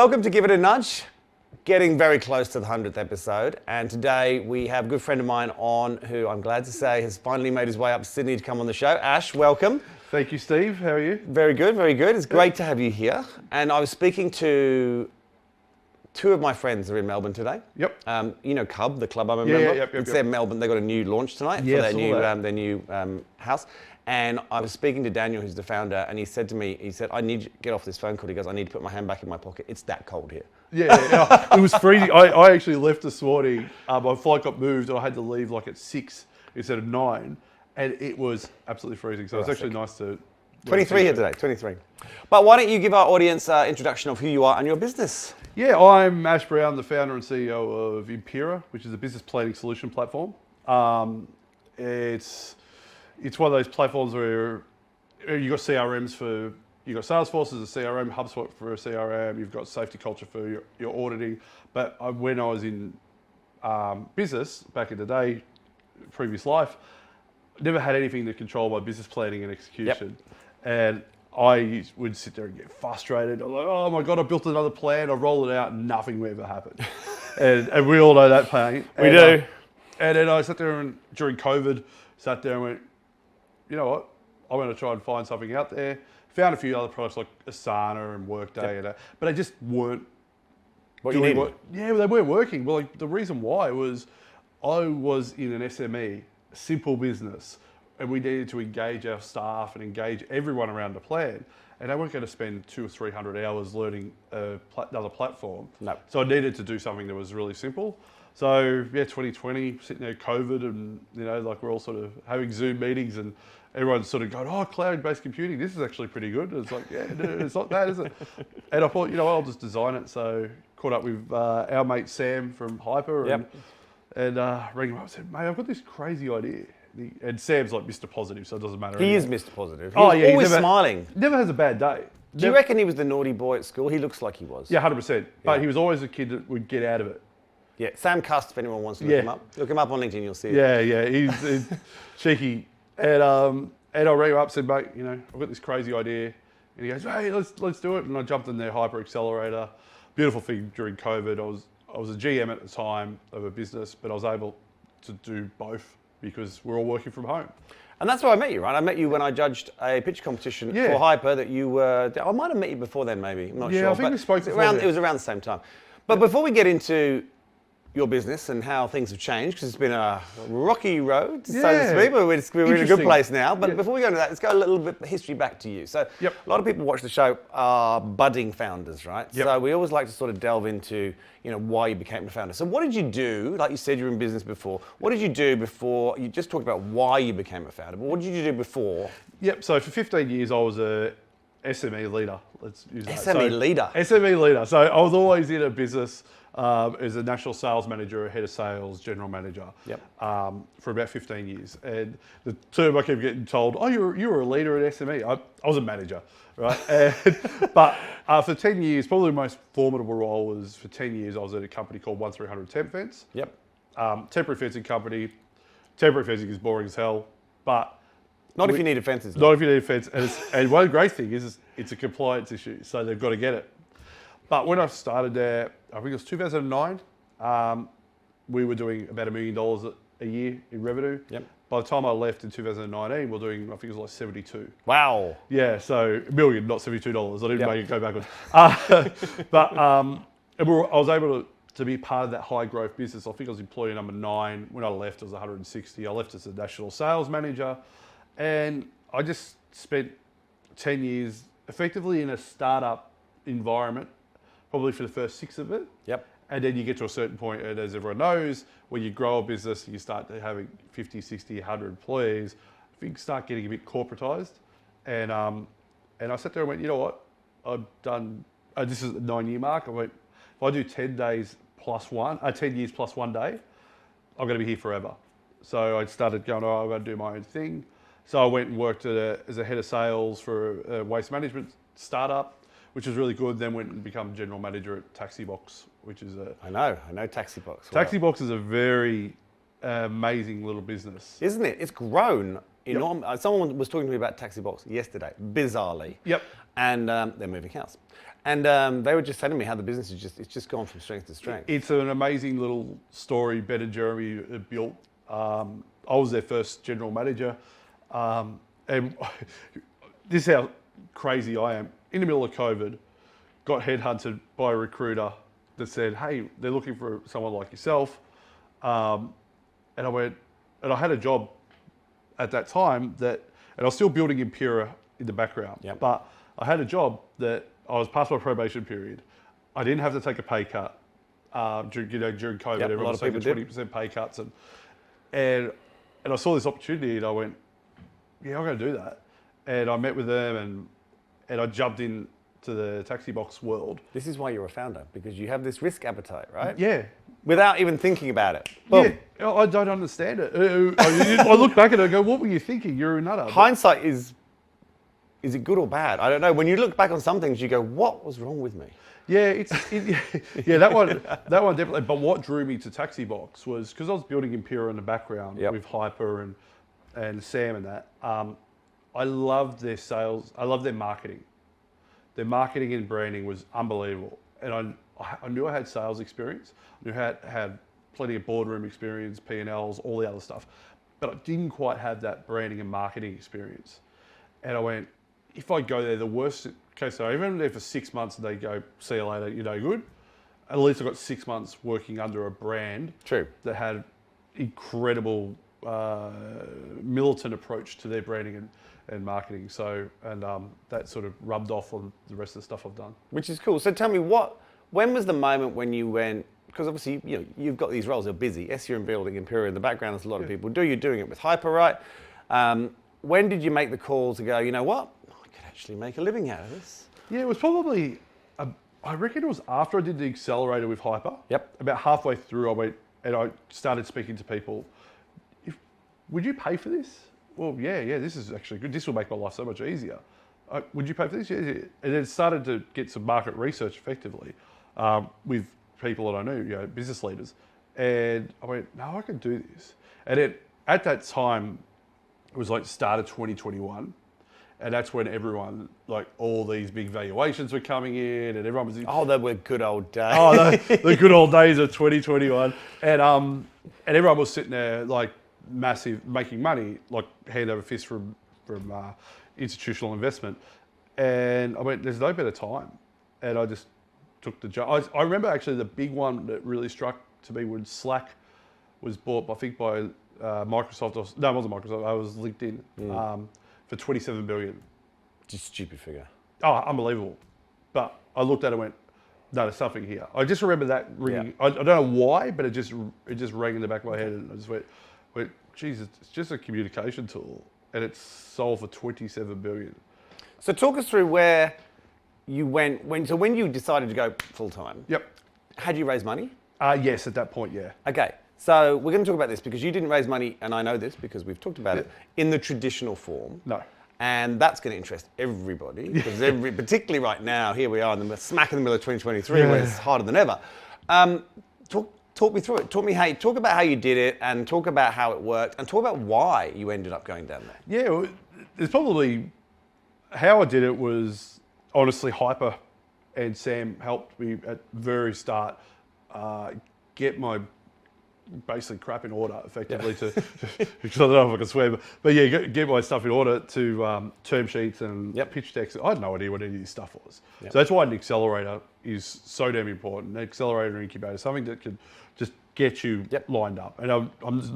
Welcome to Give It a Nudge. Getting very close to the 100th episode, and today we have a good friend of mine on who I'm glad to say has finally made his way up to Sydney to come on the show. Ash, welcome. Thank you, Steve. How are you? Very good, very good. It's great to have you here. And I was speaking to two of my friends that are in Melbourne today. Yep. You know Cub, the club I'm a member. Yep. It's their Melbourne. They got a new launch tonight for their new house. And I was speaking to Daniel, who's the founder, and he said to me, I need to get off this phone call. He goes, I need to put my hand back in my pocket. It's that cold here. Yeah. It was freezing. I actually left this morning. My flight got moved and I had to leave like at 6 instead of 9. And it was absolutely freezing. So it's actually nice to... 23 here today, 23. But why don't you give our audience an introduction of who you are and your business? Yeah, I'm Ash Brown, the founder and CEO of Empiraa, which is a business planning solution platform. It's one of those platforms where you've got CRMs for, you've got Salesforce as a CRM, HubSpot for a CRM, you've got safety culture for your auditing. But when I was in business back in the day, previous life, never had anything to control my business planning and execution. Yep. And I would sit there and get frustrated. I'm like, oh my God, I built another plan, I rolled it out, and nothing ever happened. and we all know that pain. We do. And then I sat there and during COVID, sat there and went, you know what? I'm going to try and find something out there. Found a few other products like Asana and Workday, but they just weren't. What you needed? Yeah, they weren't working. Well, like, the reason why was I was in an SME, simple business, and we needed to engage our staff and engage everyone around the plan. And they weren't going to spend 200 or 300 hours learning another platform. No. So I needed to do something that was really simple. So yeah, 2020, sitting there, COVID, and like we're all sort of having Zoom meetings, and everyone's sort of going, "Oh, cloud-based computing, this is actually pretty good." And it's like, yeah, no, it's not that, is it? And I thought, I'll just design it. So caught up with our mate Sam from Hyper, and rang him up and said, "Mate, I've got this crazy idea." And Sam's like Mr. Positive, so it doesn't matter. He is Mr. Positive. He's always smiling. Never has a bad day. Do you reckon he was the naughty boy at school? He looks like he was. Yeah, 100%. But he was always a kid that would get out of it. Yeah, Sam Cust, if anyone wants to look him up. Look him up on LinkedIn, you'll see it. Yeah, he's cheeky. And I rang him up and said, mate, I've got this crazy idea. And he goes, hey, let's do it. And I jumped in their Hyper Accelerator. Beautiful thing during COVID. I was a GM at the time of a business, but I was able to do both because we're all working from home. And that's where I met you, right? I met you when I judged a pitch competition for Hyper that you were... I might have met you before then, maybe. I'm not sure. Yeah, I think we spoke before It was around the same time. But before we get into your business and how things have changed, because it's been a rocky road, so to speak, but we're in a good place now. But before we go into that, let's go a little bit history back to you. So a lot of people watch the show are budding founders, right? Yep. So we always like to sort of delve into, why you became a founder. So what did you do? Like you said, you were in business before. What did you do before? You just talked about why you became a founder, but what did you do before? Yep. So for 15 years, I was a SME leader. Let's use that. SME leader. SME leader. So I was always in a business as a national sales manager, a head of sales, general manager, for about 15 years. And the term I kept getting told, oh, you were a leader at SME. I was a manager, right? But for 10 years, probably the most formidable role was for 10 years, I was at a company called 1300 Temp Fence. Yep. Temporary fencing company. Temporary fencing is boring as hell, but... Not if you need a fence. Not if you need a fence. And one great thing is it's a compliance issue, so they've got to get it. But when I started there, I think it was 2009, we were doing about $1 million a year in revenue. Yep. By the time I left in 2019, we're doing, I think it was like 72. Wow. Yeah, so $1 million, not $72. I didn't make it go backwards. But I was able to be part of that high growth business. I think I was employee number 9. When I left, it was 160. I left as a national sales manager. And I just spent 10 years effectively in a startup environment, probably for the first 6 of it. Yep. And then you get to a certain point, and as everyone knows, when you grow a business, you start having 50, 60, 100 employees, things start getting a bit corporatized. And I sat there and went, you know what? I've done, this is the 9-year mark. I went, if I do 10 years plus 1 day, I'm going to be here forever. So I started going, oh, I'm going to do my own thing. So I went and worked as a head of sales for a waste management startup, which was really good. Then went and become general manager at Taxibox, which is I know Taxibox. Taxibox is a very amazing little business. Isn't it? It's grown enormously. Someone was talking to me about Taxibox yesterday, bizarrely. Yep. and they're moving house. And they were just telling me how the business it's just gone from strength to strength. It's an amazing little story Ben and Jeremy have built. I was their first general manager. And this is how crazy I am. In the middle of COVID, got headhunted by a recruiter that said, hey, they're looking for someone like yourself. And I went, and I had a job at that time and I was still building Empiraa in the background, but I had a job that I was past my probation period. I didn't have to take a pay cut during COVID. Everyone was taking 20% pay cuts, and I saw this opportunity, and I went, yeah, I'm going to do that. And I met with them, and I jumped in to the taxi box world. This is why you're a founder, because you have this risk appetite, right? Yeah. Without even thinking about it. Boom. Yeah, I don't understand it. I look back at it and go, what were you thinking? You're a nutter. Hindsight is it good or bad? I don't know. When you look back on some things, you go, what was wrong with me? Yeah, that one definitely. But what drew me to Taxi Box was because I was building Empiraa in the background with Hyper and Sam and that. I loved their sales. I loved their marketing. Their marketing and branding was unbelievable. And I knew I had sales experience. I knew I had plenty of boardroom experience, P&Ls, all the other stuff. But I didn't quite have that branding and marketing experience. And I went, if I go there, the worst case scenario, even if I'm there for 6 months and they go, see you later, you're no good, at least I got 6 months working under a brand that had incredible militant approach to their branding and marketing. So, and that sort of rubbed off on the rest of the stuff I've done. Which is cool. So tell me, when was the moment when you went, because obviously you've got these roles, they're busy. Yes, you're in building Empiraa in the background, as a lot of people do. You're doing it with Hyper, right? When did you make the call to go, you know what, I could actually make a living out of this? Yeah, it was probably, I reckon it was after I did the accelerator with Hyper. Yep. About halfway through, I went and I started speaking to people. Would you pay for this? Well, yeah, this is actually good. This will make my life so much easier. Would you pay for this? Yeah. And then started to get some market research effectively with people that I knew, business leaders. And I went, no, I can do this. And at that time, it was like the start of 2021. And that's when everyone, like all these big valuations were coming in and everyone was... Oh, they were good old days. Oh, the good old days of 2021. And everyone was sitting there like massive, making money, like hand over fist from institutional investment. And I went, there's no better time. And I just took the job. I remember actually the big one that really struck to me when Slack was bought, I think by Microsoft. No, it wasn't Microsoft. It was LinkedIn for $27 billion. Just a stupid figure. Oh, unbelievable. But I looked at it and went, no, there's something here. I just remember that ringing. Yeah. I don't know why, but it just rang in the back of my head, and I just went, geez, it's just a communication tool, and it's sold for $27 billion. So talk us through where you went when you decided to go full time. Yep. Had you raised money? Yes, at that point, yeah. Okay. So we're going to talk about this because you didn't raise money, and I know this because we've talked about it, in the traditional form. No. And that's going to interest everybody, because particularly right now, here we are smack in the middle of 2023, where it's harder than ever. Talk me through it. Talk about how you did it, and talk about how it worked, and talk about why you ended up going down there. Yeah, well, it's probably how I did it was honestly Hyper and Sam helped me at the very start get my basically crap in order effectively because I don't know if I can swear, but yeah, get my stuff in order to term sheets and pitch decks. I had no idea what any of this stuff was. So that's why an accelerator is so damn important. An accelerator and incubator, something that could just get you lined up. And I'm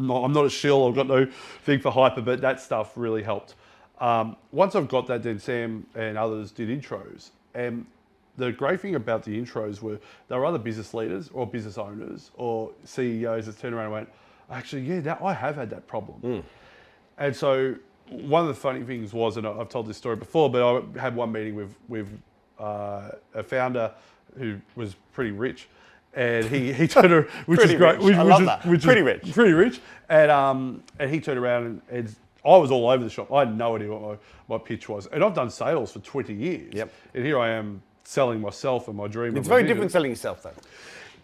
not a shill, I've got no thing for Hyper, but that stuff really helped. Once I've got that, then Sam and others did intros. And the great thing about the intros were they were other business leaders or business owners or CEOs that turned around and went, actually, I have had that problem. And so one of the funny things was, and I've told this story before, but I had one meeting with a founder who was pretty rich, and he turned around, which is great. Pretty rich. Pretty rich. And he turned around and I was all over the shop. I had no idea what my pitch was. And I've done sales for 20 years. Yep. And here I am selling myself and my dream. It's very different selling yourself, though.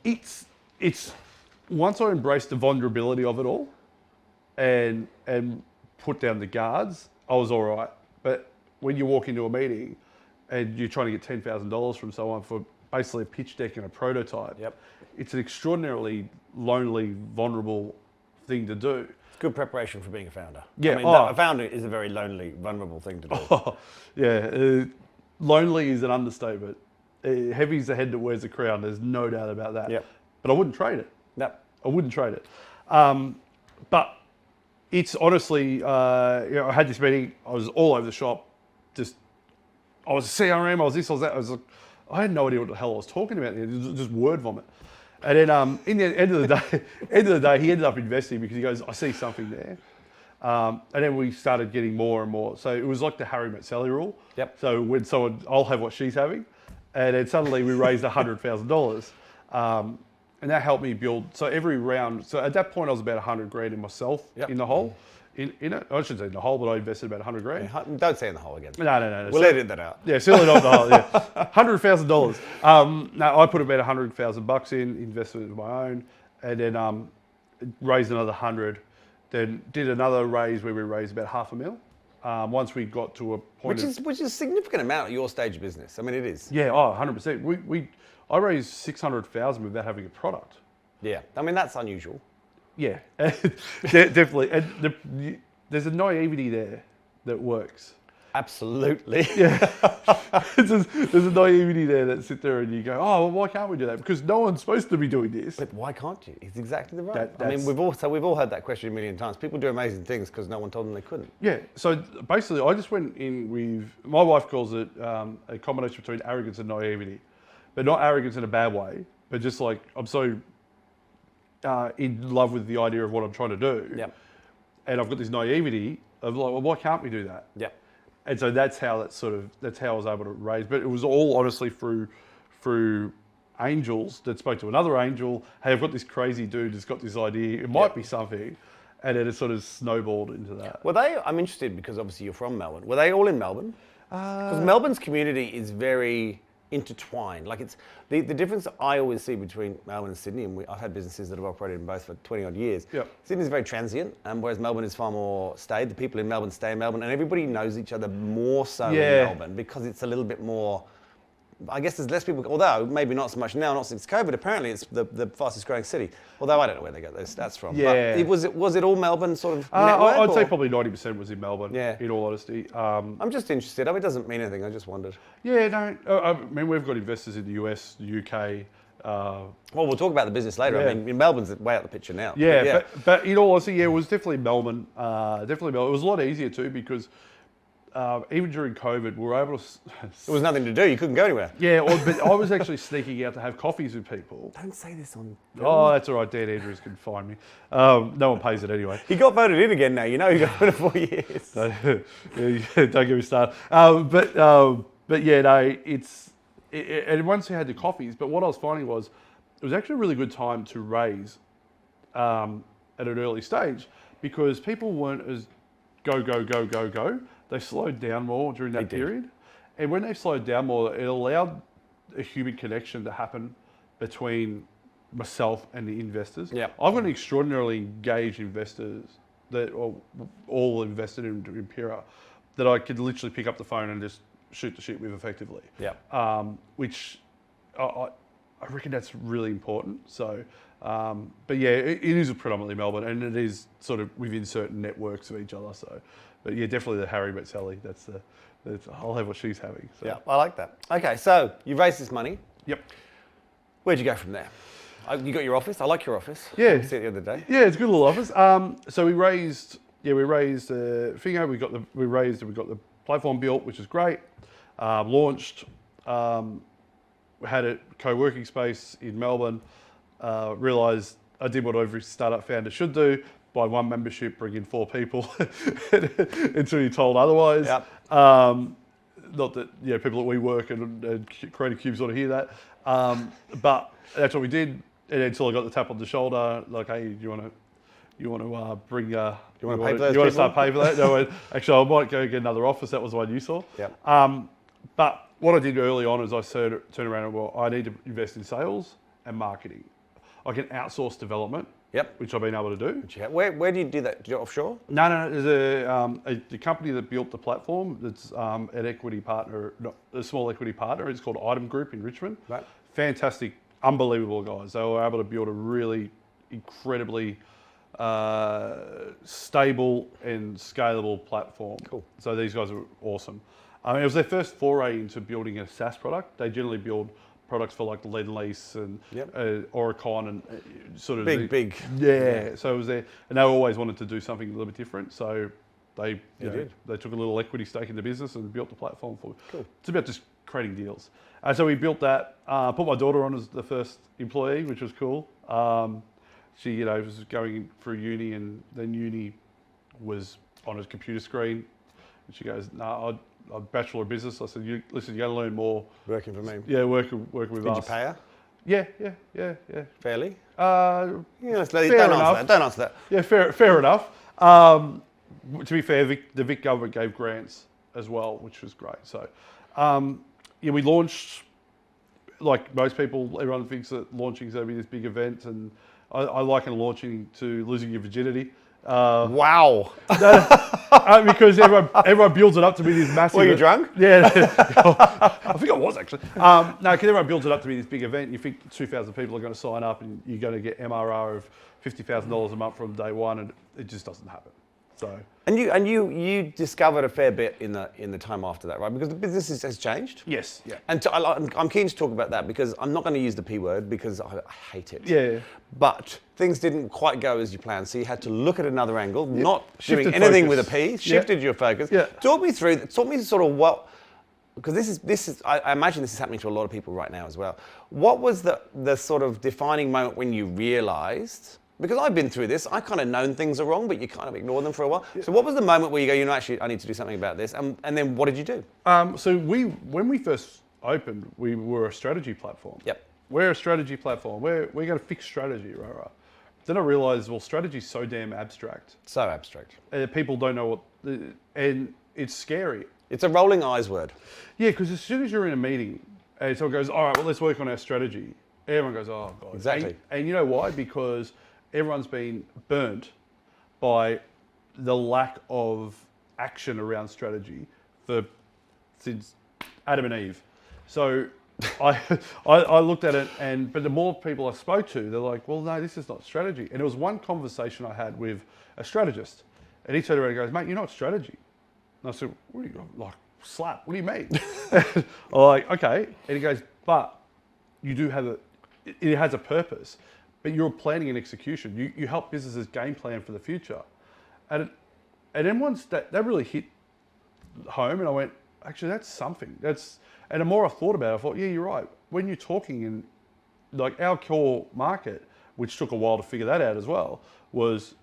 It's once I embraced the vulnerability of it all and put down the guards, I was all right. But when you walk into a meeting and you're trying to get $10,000 from someone for basically a pitch deck and a prototype, it's an extraordinarily lonely, vulnerable thing to do. It's good preparation for being a founder. Yeah, I mean, a founder is a very lonely, vulnerable thing to do. Lonely is an understatement. Heavy's the head that wears the crown. There's no doubt about that. Yep. But I wouldn't trade it. Yep. I wouldn't trade it. But it's honestly, I had this meeting. I was all over the shop. I was a CRM. I was this. I was that. I had no idea what the hell I was talking about. It was just word vomit. And then, in the end of the day, he ended up investing because he goes, "I see something there." And then we started getting more and more. So it was like the Harry Met Sally rule. Yep. So when someone, I'll have what she's having, and then suddenly we raised $100,000, and that helped me build. So every round. So at that point, I was about $100,000 in myself in the hole. In it, I shouldn't say in the hole, but I invested about $100,000. Yeah, don't say in the hole again. No. We'll edit that out. Yeah, certainly not in the hole. Yeah, $100,000. No, I put about $100,000 in, invested it in my own, and then raised another 100. Then did another raise where we raised about $500,000. Once we got to a point, which is a significant amount at your stage of business. I mean, it is. Yeah, 100%. I raised $600,000 without having a product. Yeah, I mean that's unusual. Yeah, definitely. And there's a naivety there that works. Absolutely. Yeah. There's a naivety there that sit there and you go, oh, well, why can't we do that? Because no one's supposed to be doing this. But why can't you? It's exactly the right. I mean, we've all heard that question a million times. People do amazing things because no one told them they couldn't. Yeah. So basically, I just went in with, my wife calls it a combination between arrogance and naivety, but not arrogance in a bad way, but just like I'm so in love with the idea of what I'm trying to do. Yep. And I've got this naivety of like, well, why can't we do that? Yep. And so that's how I was able to raise. But it was all honestly through angels that spoke to another angel. Hey, I've got this crazy dude who's got this idea. It might be something. And then it sort of snowballed into that. I'm interested because obviously you're from Melbourne. Were they all in Melbourne? Because Melbourne's community is very intertwined. Like it's the difference I always see between Melbourne and Sydney, and I've had businesses that have operated in both for 20 odd years. Yep. Sydney's very transient, whereas Melbourne is far more stayed. The people in Melbourne stay in Melbourne, and everybody knows each other more so in Melbourne because it's a little bit more. I guess there's less people, although maybe not so much now, not since COVID. Apparently, it's the fastest growing city. Although I don't know where they got those stats from. Yeah. But was it all Melbourne sort of network? I'd say probably 90% was in Melbourne. Yeah. In all honesty. I'm just interested. I mean, it doesn't mean anything. I just wondered. Yeah. No. I mean, we've got investors in the US, the UK. Well, we'll talk about the business later. Yeah. I mean, Melbourne's way out the picture now. Yeah. But in all honesty, it was definitely Melbourne. Definitely Melbourne. It was a lot easier too because. Even during COVID, we were able to. There was nothing to do. You couldn't go anywhere. Yeah, but I was actually sneaking out to have coffees with people. Don't say this on. Oh, that's all right. Dan Andrews can find me. No one pays it anyway. He got voted in again now. You know, he got voted 4 years. So, don't get me started. But yeah, no, and once we had the coffees, but what I was finding was it was actually a really good time to raise at an early stage because people weren't as go. They slowed down more during that period. And when they slowed down more, it allowed a human connection to happen between myself and the investors. Yep. I've got an extraordinarily engaged investors that are all invested in Empiraa that I could literally pick up the phone and just shoot the shit with effectively. Yeah. Which I reckon that's really important. So, but yeah, it is predominantly Melbourne and it is sort of within certain networks of each other. So. But yeah, definitely the Harry Met Sally. I'll have what she's having. So. Yeah, I like that. Okay, so you raised this money. Yep. Where'd you go from there? You got your office. I like your office. Yeah. I see it the other day. Yeah, it's a good little office. So we raised Fingo. We got the platform built, which is great. Launched. We had a co-working space in Melbourne. Realised I did what every startup founder should do. Buy one membership, bring in 4 people until you're told otherwise. Yep. Not that people at WeWork and Creative Cubes want to hear that, but that's what we did. And until I got the tap on the shoulder, like, hey, you want to bring? You want to start paying for that? No, actually, I might go get another office. That was the one you saw. Yep. But what I did early on is I turned around and I need to invest in sales and marketing. like an outsourced development. Yep. Which I've been able to do. Where do you do that? Do you do it offshore? No. There's a company that built the platform. That's an equity partner, a small equity partner. It's called Item Group in Richmond. Right. Fantastic, unbelievable guys. They were able to build a really incredibly stable and scalable platform. Cool. So these guys are awesome. It was their first foray into building a SaaS product. They generally build products for like Lend-Lease and Oricon and sort of big. Yeah. So it was there, and they always wanted to do something a little bit different. So they took a little equity stake in the business and built the platform for. Cool. It's about just creating deals. So we built that. Put my daughter on as the first employee, which was cool. She was going through uni, and then uni was on a computer screen, and she goes, "No, I'm a Bachelor of Business." I said, "Listen, you're going to learn more Working for me. Yeah, working with us." Did you pay her? Yeah. Fairly? Fair Don't answer that. Yeah, fair enough. To be fair, the Vic government gave grants as well, which was great. So, we launched, like most people, everyone thinks that launching is going to be this big event, and I liken launching to losing your virginity. Wow. Because everyone builds it up to be this massive... Were you drunk? Yeah. I think I was, actually. No, because everyone builds it up to be this big event. You think 2,000 people are going to sign up and you're going to get MRR of $50,000 a month from day one, and it just doesn't happen. So... And you discovered a fair bit in the time after that, right? Because the business has changed. Yes. Yeah. And I'm keen to talk about that because I'm not going to use the P word because I hate it. Yeah. But things didn't quite go as you planned, so you had to look at another angle, not Shifted doing anything focus. with a P. Shifted your focus. Yeah. Talk me sort of what. Because this is I imagine this is happening to a lot of people right now as well. What was the sort of defining moment when you realised? Because I've been through this, I kind of known things are wrong, but you kind of ignore them for a while. Yeah. So what was the moment where you go, actually, I need to do something about this? And then what did you do? So when we first opened, we were a strategy platform. Yep. We're a strategy platform. We're going to fix strategy, right? Then I realised, well, strategy is so damn abstract. So abstract. People don't know and it's scary. It's a rolling eyes word. Yeah, because as soon as you're in a meeting and someone goes, all right, well, let's work on our strategy, everyone goes, oh, God. Exactly. And you know why? Because everyone's been burnt by the lack of action around strategy since Adam and Eve. So I looked at it, but the more people I spoke to, they're like, well, no, this is not strategy. And it was one conversation I had with a strategist, and he turned around and goes, mate, you're not strategy. And I said, what do you, like, slap? What do you mean? I'm like, okay. And he goes, but you do have it has a purpose. But you're planning and execution. You help businesses game plan for the future. And then once that really hit home, and I went, actually, that's something. And the more I thought about it, I thought, yeah, you're right. When you're talking in, like, our core market, which took a while to figure that out as well, was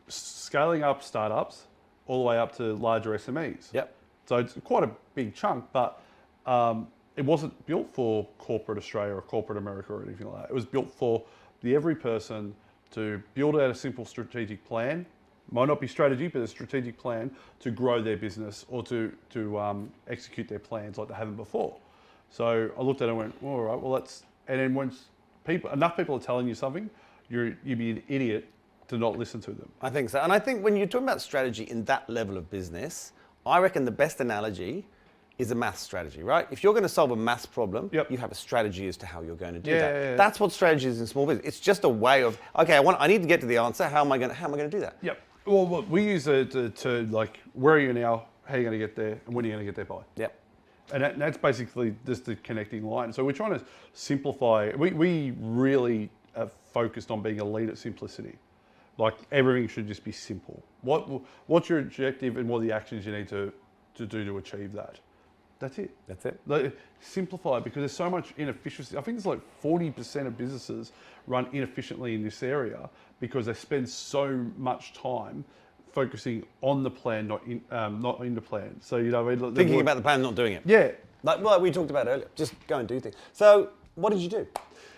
scaling up startups all the way up to larger SMEs. Yep. So it's quite a big chunk, but it wasn't built for corporate Australia or corporate America or anything like that. It was built for the every person to build out a simple strategic plan. Might not be strategy, but a strategic plan to grow their business or to execute their plans like they haven't before. So I looked at it and went, all right, well, and then once enough people are telling you something, you'd be an idiot to not listen to them. I think so. And I think when you're talking about strategy in that level of business, I reckon the best analogy is a maths strategy, right? If you're going to solve a maths problem, you have a strategy as to how you're going to do that. Yeah. That's what strategy is in small business. It's just a way of, okay, I need to get to the answer. How am I going to do that? Yep. Well, we use it to like, where are you now? How are you going to get there? And when are you going to get there by? Yep. And that's basically just the connecting line. So we're trying to simplify. We really are focused on being a lead at simplicity. Like, everything should just be simple. What's your objective and what are the actions you need to do to achieve that? That's it. That's it. Like, simplify it, because there's so much inefficiency. I think it's like 40% of businesses run inefficiently in this area because they spend so much time focusing on the plan, not in the plan. So, you know, thinking about the plan, not doing it. Yeah. Like we talked about earlier, just go and do things. So what did you do?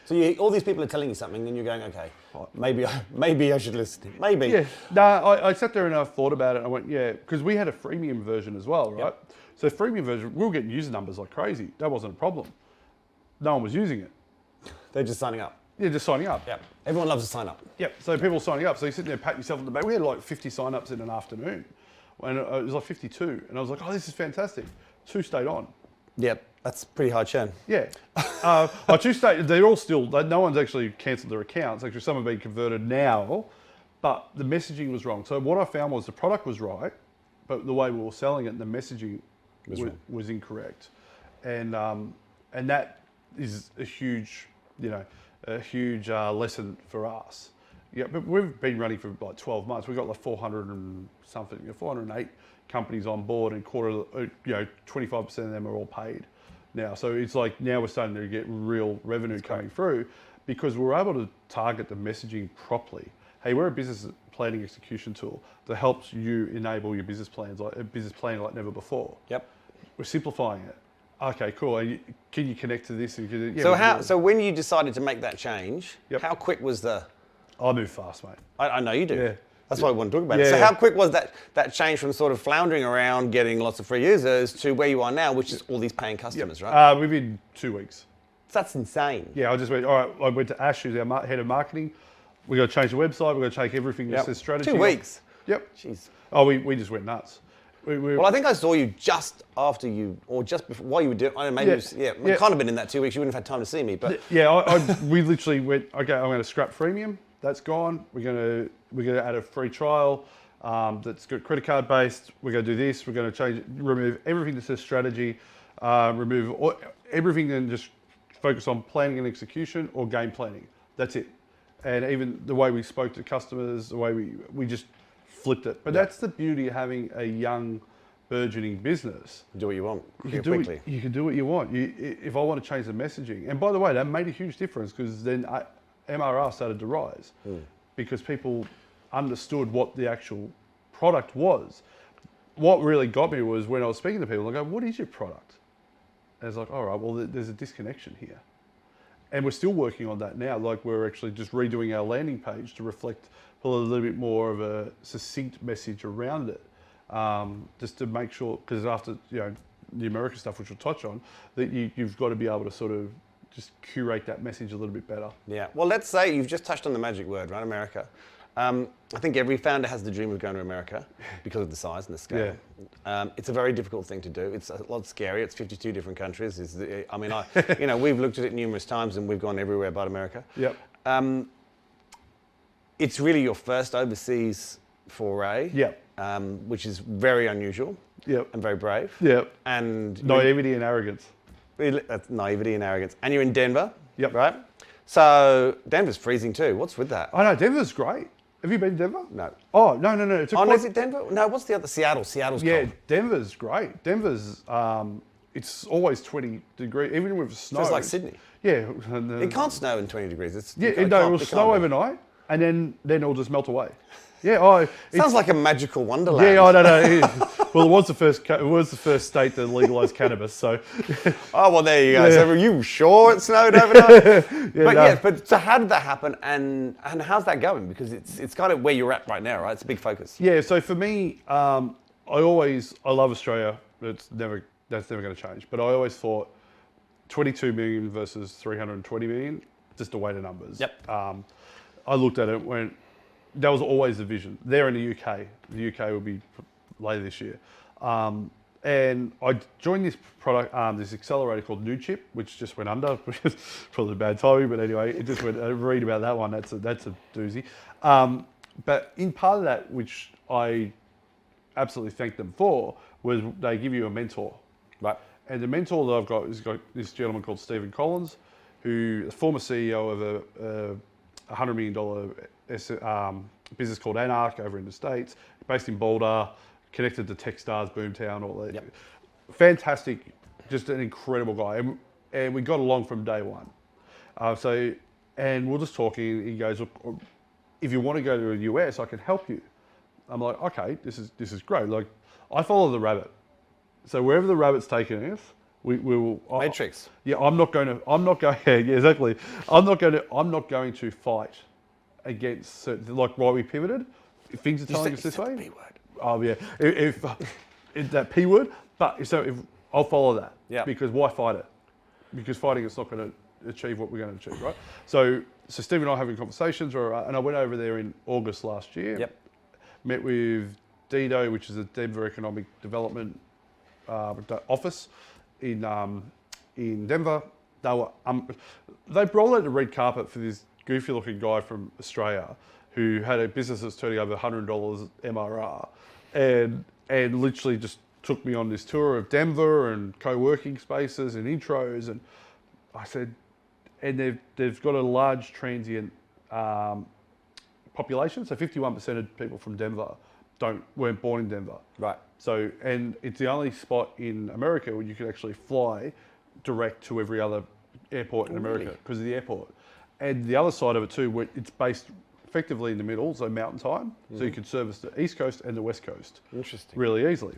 So all these people are telling you something, and you're going, okay, maybe I should listen. Maybe. Yeah. No, I sat there and I thought about it. And I went, yeah, because we had a freemium version as well, right? Yep. So freemium version, we were getting user numbers like crazy. That wasn't a problem. No one was using it. They're just signing up. Yeah, just signing up. Yeah. Everyone loves to sign up. Yep. So people signing up. So you sit there, pat yourself on the back. We had like 50 sign-ups in an afternoon, and it was like 52. And I was like, oh, this is fantastic. 2 stayed on. Yep. That's pretty high churn. Yeah. 2 stayed. They're all still. No one's actually cancelled their accounts. Actually, some have been converted now, but the messaging was wrong. So what I found was the product was right, but the way we were selling it, the messaging was incorrect, and that is a huge, lesson for us. Yeah, but we've been running for like 12 months. We've got like 408 companies on board, and 25% of them are all paid now. So it's like now we're starting to get real revenue coming through because we're able to target the messaging properly. Hey, we're a business planning execution tool that helps you enable your business plans, like a business plan like never before. Yep. We're simplifying it. Okay, cool. And can you connect to this? So when you decided to make that change, how quick was the... I move fast, mate. I know you do. Yeah. That's why I want to talk about it. So how quick was that change from sort of floundering around, getting lots of free users, to where you are now, which is all these paying customers, right? Within 2 weeks. So that's insane. Yeah, I just went, all right, I went to Ash, who's our head of marketing. We've got to change the website. We've got to change everything that says strategy. 2 weeks? Yep. Jeez. Oh, we just went nuts. Well, I think I saw you just after you, or just before, while you were doing, I don't know, maybe we've kind of been in that 2 weeks. You wouldn't have had time to see me, but... Yeah, we literally went, okay, I'm going to scrap freemium. That's gone. We're going to add a free trial that's got credit card based. We're going to do this. We're going to remove everything that says strategy, remove everything and just focus on planning and execution or game planning. That's it. And even the way we spoke to customers, the way we just flipped it. But that's the beauty of having a young, burgeoning business. Do what you want. You can do what you want. If I want to change the messaging, and by the way, that made a huge difference because then MRR started to rise because people understood what the actual product was. What really got me was when I was speaking to people, I go, what is your product? And it's like, all right, well, there's a disconnection here. And we're still working on that now. Like we're actually just redoing our landing page to reflect a little bit more of a succinct message around it. Just to make sure, because after the America stuff, which we'll touch on, that you've got to be able to sort of just curate that message a little bit better. Yeah. Well, let's say you've just touched on the magic word, right? America. I think every founder has the dream of going to America because of the size and the scale. Yeah. It's a very difficult thing to do. It's a lot scary. It's 52 different countries. We've looked at it numerous times and we've gone everywhere but America. Yep. It's really your first overseas foray. Yep. Which is very unusual. Yep. And very brave. Yep. And naivety and arrogance. That's naivety and arrogance. And you're in Denver. Yep. Right? So Denver's freezing too. What's with that? I know, Denver's great. Have you been to Denver? No. Oh, no. Is it Denver? No, what's the other? Seattle. Seattle's cold. Denver's great. Denver's, it's always 20 degrees, even with snow. So it's like Sydney. Yeah. It can't snow in 20 degrees. It will snow overnight and then it'll just melt away. Yeah, sounds like a magical wonderland. Yeah, I don't know. Well, it was the first state that legalized cannabis. So. Oh well, there you go. Yeah. So were you sure it snowed overnight? But so how did that happen, and how's that going? Because it's kind of where you're at right now, right? It's a big focus. Yeah. So for me, I love Australia. That's never going to change. But I always thought 22 million versus 320 million, just a way to numbers. Yep. I looked at it when. That was always the vision. There in the UK. The UK will be later this year. And I joined this product, this accelerator called New Chip, which just went under, which is probably bad timing, but anyway, it just went, read about that one, that's a doozy. But in part of that, which I absolutely thank them for, was they give you a mentor. Right. And the mentor that I've got is this gentleman called Stephen Collins, who is the former CEO of a $100 million business called Anarch over in the States, based in Boulder, connected to Techstars, Boomtown, all that. Yep. Fantastic, just an incredible guy. And we got along from day one. And we're just talking, he goes, look, if you want to go to the US, I can help you. I'm like, okay, this is great. Like, I follow the rabbit. So wherever the rabbit's taking us, we will. Matrix. Yeah, I'm not going. Yeah, exactly. I'm not going to fight against certain, like why we pivoted. If things are telling us this way. The P word. Oh yeah. If that P word, but so if I'll follow that. Yeah. Because why fight it? Because fighting it's not going to achieve what we're going to achieve, right? So Steve and I having conversations, and I went over there in August last year. Yep. Met with Dido, which is a Denver Economic Development office in Denver. They rolled out the red carpet for this goofy looking guy from Australia who had a business that's turning over $100 MRR, and literally just took me on this tour of Denver and co-working spaces and intros, and I said, and they've got a large transient population, so 51% of people from Denver weren't born in Denver. Right. So, and it's the only spot in America where you can actually fly direct to every other airport in America because of the airport. And the other side of it too, where it's based effectively in the middle, so mountain time, so you can service the East Coast and the West Coast. Interesting. Really easily.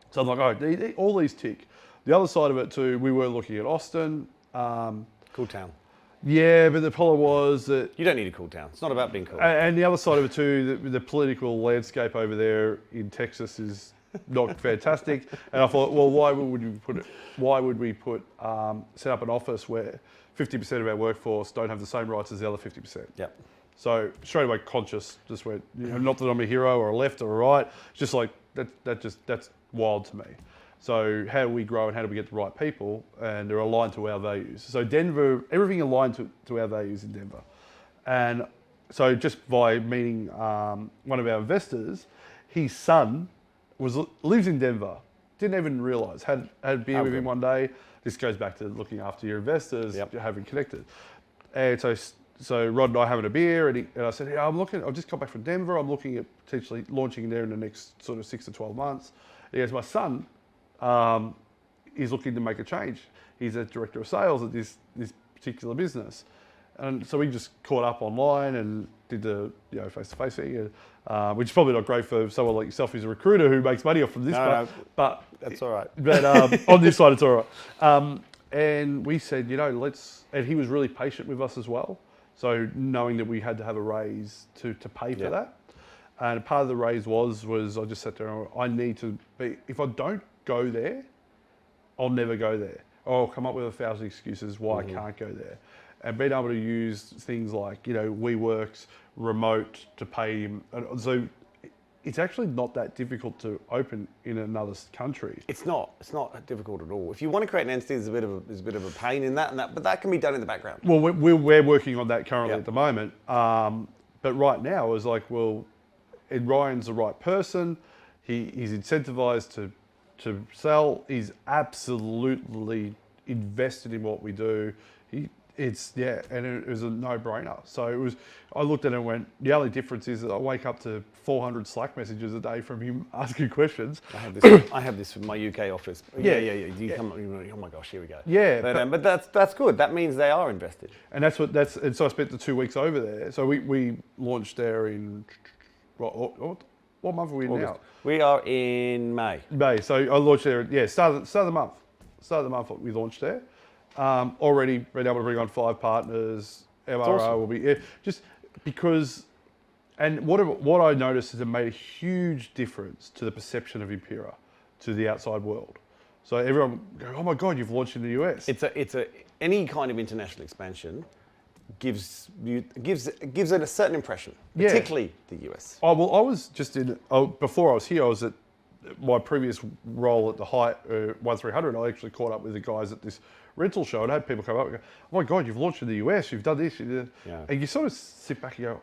So I'm like, oh, all these tick. The other side of it too, we were looking at Austin. Cool town. Yeah, but the problem was that... You don't need a cool town. It's not about being cool. And the other side of it too, the political landscape over there in Texas is not fantastic. And I thought, well, why would we set up an office where 50% of our workforce don't have the same rights as the other 50%? Yep. So straight away conscious, just went, not that I'm a hero or a left or a right, just like that's wild to me. So how do we grow and how do we get the right people? And they're aligned to our values. So Denver, everything aligned to our values in Denver. And so just by meeting one of our investors, his son lives in Denver. Didn't even realise. Had a beer with him one day. This goes back to looking after your investors, having connected. And so Rod and I having a beer, and I said, yeah, I've just come back from Denver. I'm looking at potentially launching there in the next sort of 6 to 12 months. He goes, my son is looking to make a change. He's a director of sales at this particular business. And so we just caught up online and did the face-to-face thing, which is probably not great for someone like yourself who's a recruiter who makes money off from this. But that's all right. But on this side, it's all right. And we said, and he was really patient with us as well. So knowing that we had to have a raise to pay for that. And part of the raise was I just sat there and I need to be, if I don't go there, I'll never go there. Or I'll come up with 1,000 excuses why I can't go there. And being able to use things like, WeWorks, remote to pay him. So it's actually not that difficult to open in another country. It's not difficult at all. If you want to create an entity, there's a bit of a pain in that, but that can be done in the background. Well, we're working on that currently at the moment. But right now is like, well, and Ryan's the right person. He's incentivized to sell. He's absolutely invested in what we do. And it was a no-brainer. So I looked at it and went, the only difference is that I wake up to 400 Slack messages a day from him asking questions. I have this with my UK office. You come, oh my gosh, here we go. Yeah. But that's good. That means they are invested. And and so I spent the 2 weeks over there. So we launched there in, what month are we in August. now? We are in May. So I launched there, start of the month. Start of the month we launched there. Already been able to bring on 5 partners. MRR awesome. will be just because, and what I noticed is it made a huge difference to the perception of Empiraa to the outside world. So everyone go, oh my God, you've launched in the US. Any kind of international expansion gives it a certain impression, particularly the US. Oh well, I was just before I was here. I was at my previous role at the Height 1300. I actually caught up with the guys at this rental show and I had people come up and go, oh my God, you've launched in the US, you've done this, and you sort of sit back and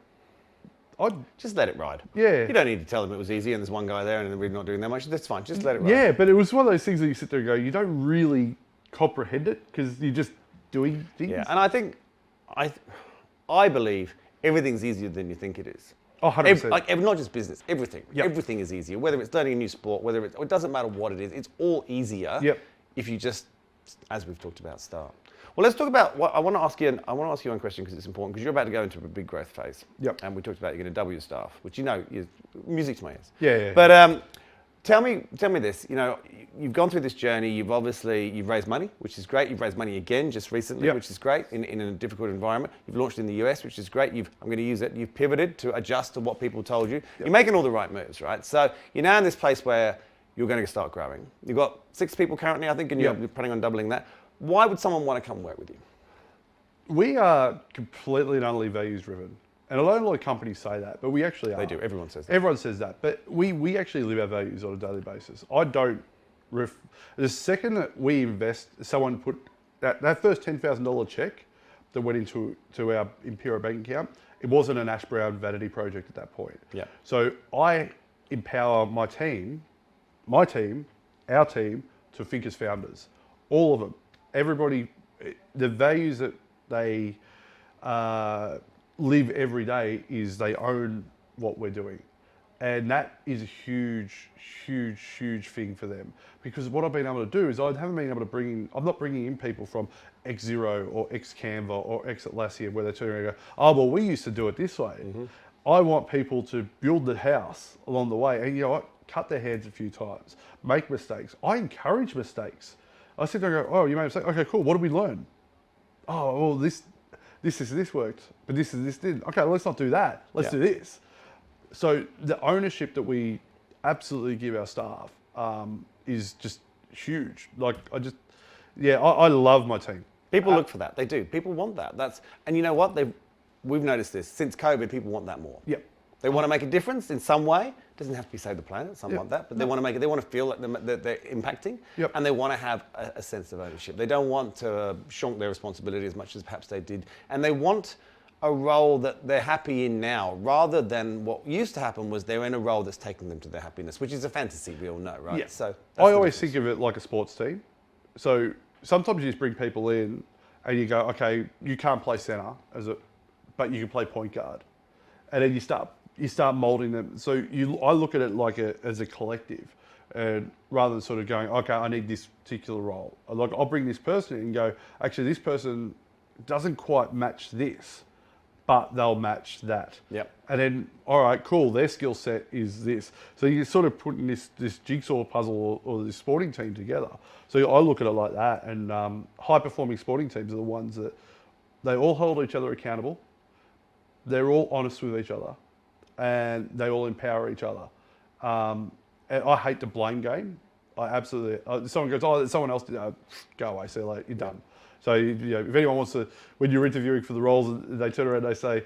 go, just let it ride. Yeah. You don't need to tell them it was easy and there's one guy there and we're not doing that much. That's fine. Just let it ride. Yeah, but it was one of those things that you sit there and go, you don't really comprehend it because you're just doing things. Yeah, and I think, I believe everything's easier than you think it is. Oh, 100%. Not just business, everything. Yep. Everything is easier. Whether it's learning a new sport, it doesn't matter what it is. It's all easier if you just, as we've talked about, start. Well, let's talk about what I want to ask you. I want to ask you one question because it's important because you're about to go into a big growth phase. Yep. And we talked about you're going to double your staff, which is music to my ears. Yeah. But tell me this. You've gone through this journey. You've raised money, which is great. You've raised money again just recently, which is great in a difficult environment. You've launched in the US, which is great. I'm going to use it. You've pivoted to adjust to what people told you. Yep. You're making all the right moves, right? So you're now in this place where you're going to start growing. You've got 6 people currently, I think, and you're planning on doubling that. Why would someone want to come work with you? We are completely and utterly values driven. And I know a lot of companies say that, but we actually are. They do. Everyone says that. Everyone says that. But we actually live our values on a daily basis. I don't... the second that we invest, someone put that first $10,000 check that went into our Empiraa bank account, it wasn't an Ash Brown vanity project at that point. Yeah. So I empower my team, our team, to think as founders. All of them. Everybody, the values that they live every day is they own what we're doing. And that is a huge, huge, huge thing for them. Because what I've been able to do is I haven't been able to I'm not bringing in people from X0 or X-Canva or X-Atlassian where they turn around and go, oh, well, we used to do it this way. Mm-hmm. I want people to build the house along the way. And you know what? Cut their heads a few times, make mistakes. I encourage mistakes. I sit there and go, oh, you made a mistake. Okay, cool. What did we learn? Oh, well, this worked, but this didn't. Okay, let's not do that. Let's do this. So the ownership that we absolutely give our staff is just huge. Like I love my team. People look for that. They do. People want that. And you know what? We've noticed this since COVID. People want that more. Yep. They want to make a difference in some way. It doesn't have to be save the planet, something like that. But they want to make it. They want to feel like they're impacting, and they want to have a sense of ownership. They don't want to shirk their responsibility as much as perhaps they did, and they want a role that they're happy in now, rather than what used to happen was they're in a role that's taking them to their happiness, which is a fantasy we all know, right? Yeah. So I always think of it like a sports team. So sometimes you just bring people in and you go, okay, you can't play centre but you can play point guard, and then you start molding them. So I look at it like as a collective, and rather than sort of going, okay, I need this particular role. Like I'll bring this person in and go, actually, this person doesn't quite match this, but they'll match that. Yep. And then, all right, cool, their skill set is this. So you're sort of putting this jigsaw puzzle or this sporting team together. So I look at it like that, and high-performing sporting teams are the ones that they all hold each other accountable, they're all honest with each other, and they all empower each other. And I hate the blame game. I absolutely, someone goes, oh, someone else did that. Go away, see you later, you're done. So, if anyone wants to, when you're interviewing for the roles, they turn around and they say,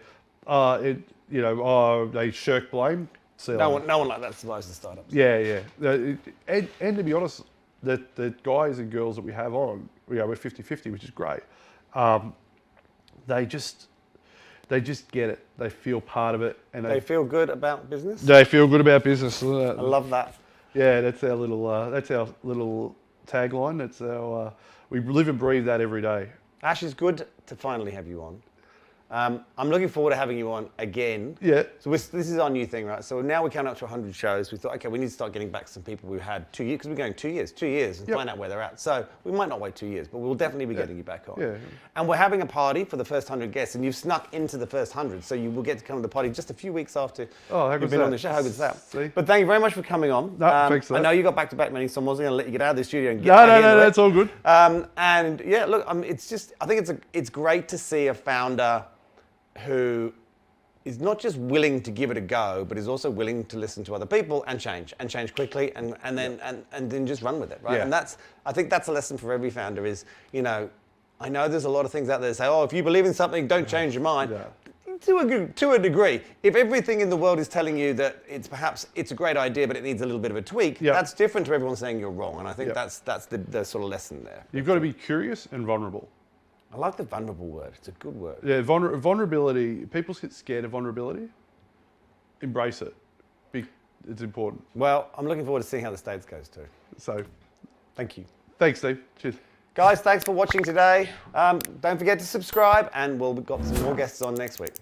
they shirk blame. No one like that survives the startups. Yeah. And to be honest, the guys and girls that we have on, we're 50-50, which is great. They just get it. They feel part of it, and they feel good about business. They feel good about business. I love that. Yeah, that's our little tagline. That's our. We live and breathe that every day. Ash, it's good to finally have you on. I'm looking forward to having you on again. Yeah. So this is our new thing, right? So now we're coming up to 100 shows. We thought, okay, we need to start getting back some people we had 2 years, because we're going 2 years, and find out where they're at. So we might not wait 2 years, but we'll definitely be getting you back on. Yeah. And we're having a party for the first 100 guests, and you've snuck into the first 100, so you will get to come to the party just a few weeks after you've been on the show. How good's that? See? But thank you very much for coming on. No, thanks for that. I know you got back-to-back meetings, so I wasn't going to let you get out of the studio and get No, that's all good. And yeah, look, I think it's great to see a founder who is not just willing to give it a go, but is also willing to listen to other people and change quickly, and then just run with it, right? Yeah. And I think that's a lesson for every founder is, I know there's a lot of things out there that say, oh, if you believe in something, don't change your mind. Yeah. To a degree, if everything in the world is telling you that it's a great idea, but it needs a little bit of a tweak, that's different to everyone saying you're wrong. And I think that's the sort of lesson there. You've got to be curious and vulnerable. I like the vulnerable word. It's a good word. Yeah, vulnerability. People get scared of vulnerability. Embrace it. It's important. Well, I'm looking forward to seeing how the States goes too. So, thank you. Thanks, Steve. Cheers. Guys, thanks for watching today. Don't forget to subscribe, and we've got some more guests on next week.